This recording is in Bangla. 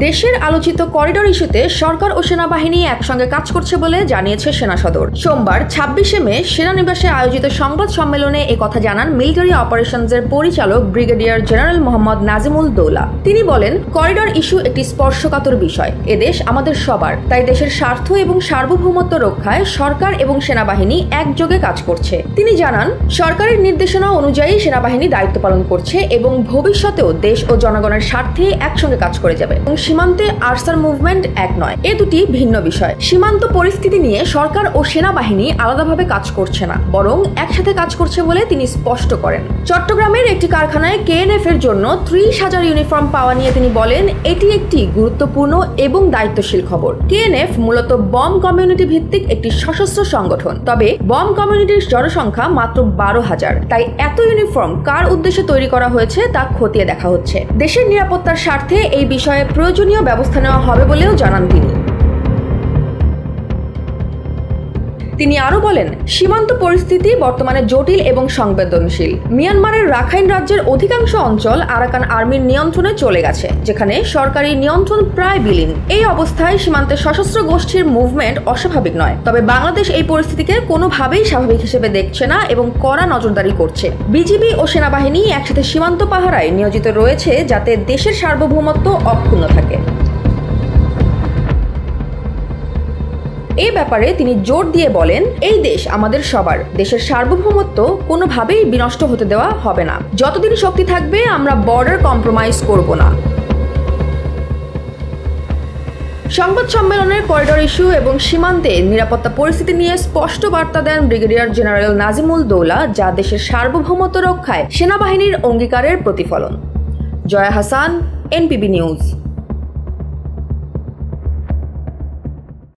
দেশের আলোচিত করিডোর ইস্যুতে সরকার ও সেনাবাহিনী একসঙ্গে কাজ করছে বলে জানিয়েছে সেনা সদর। সোমবার ২৬শে মে সেনানিবাসে আয়োজিত সংবাদ সম্মেলনে একথা জানান মিলিটারি অপারেশনসের পরিচালক ব্রিগেডিয়ার জেনারেল মোহাম্মদ নাজিমুল দৌলা। তিনি বলেন, করিডোর ইস্যু একটি স্পর্শকাতর বিষয়। এদেশ আমাদের সবার, তাই দেশের স্বার্থ এবং সার্বভৌমত্ব রক্ষায় সরকার এবং সেনাবাহিনী একযোগে কাজ করছে। তিনি জানান, সরকারের নির্দেশনা অনুযায়ী সেনাবাহিনী দায়িত্ব পালন করছে এবং ভবিষ্যতেও দেশ ও জনগণের স্বার্থে একসঙ্গে কাজ করে যাবে। এবং সীমান্তে আর্সার মুভমেন্ট এক নয়, এ দুটি ভিন্ন বিষয়। সীমান্ত পরিস্থিতি নিয়ে সরকার ও সেনাবাহিনী আলাদাভাবে কাজ করছে না, বরং একসাথে কাজ করছে বলে তিনি স্পষ্ট করেন। চট্টগ্রামের একটি কারখানায় কেএনএফ এর জন্য ৩০,০০০ ইউনিফর্ম পাওয়া নিয়ে তিনি বলেন, এটি একটি গুরুত্বপূর্ণ এবং দায়িত্বশীল খবর। কেএনএফ মূলত বম কমিউনিটি ভিত্তিক একটি সশস্ত্র সংগঠন, তবে বম কমিউনিটির জনসংখ্যা মাত্র ১২,০০০। তাই এত ইউনিফর্ম কার উদ্দেশ্যে তৈরি করা হয়েছে তা খতিয়ে দেখা হচ্ছে। দেশের নিরাপত্তার স্বার্থে এই বিষয়ে প্রয়োজনীয় ব্যবস্থা নেওয়া হবে বলেও জানান তিনি আরো বলেন, সীমান্ত পরিস্থিতি বর্তমানে জটিল এবং সংবেদনশীল। মিয়ানমারের রাখাইন রাজ্যের অধিকাংশ অঞ্চল আরাকান আর্মির নিয়ন্ত্রণে চলে গেছে, যেখানে সরকারি নিয়ন্ত্রণ প্রায় বিলীন। এই অবস্থায় সীমান্তে সশস্ত্র গোষ্ঠীর মুভমেন্ট অস্বাভাবিক নয়। তবে বাংলাদেশ এই পরিস্থিতিকে কোনোভাবেই স্বাভাবিক হিসেবে দেখছে না এবং কড়া নজরদারি করছে। বিজিবি ও সেনাবাহিনী একসাথে সীমান্ত পাহারায় নিয়োজিত রয়েছে, যাতে দেশের সার্বভৌমত্ব অক্ষুণ্ণ থাকে। এ ব্যাপারে তিনি জোর দিয়ে বলেন, এই দেশ আমাদের সবার। দেশের সার্বভৌমত্ব কোনোভাবেই বিনষ্ট হতে দেওয়া হবে না। যতদিন শক্তি থাকবে আমরা বর্ডার কম্প্রোমাইজ করব না। সংবাদ সম্মেলনের করিডোর ইস্যু এবং সীমান্তে নিরাপত্তা পরিস্থিতি নিয়ে স্পষ্ট বার্তা দেন ব্রিগেডিয়ার জেনারেল নাজিমুল দৌলা, যা দেশের সার্বভৌমত্ব রক্ষায় সেনাবাহিনীর অঙ্গীকারের প্রতিফলন। Joya Hasan, NPB news.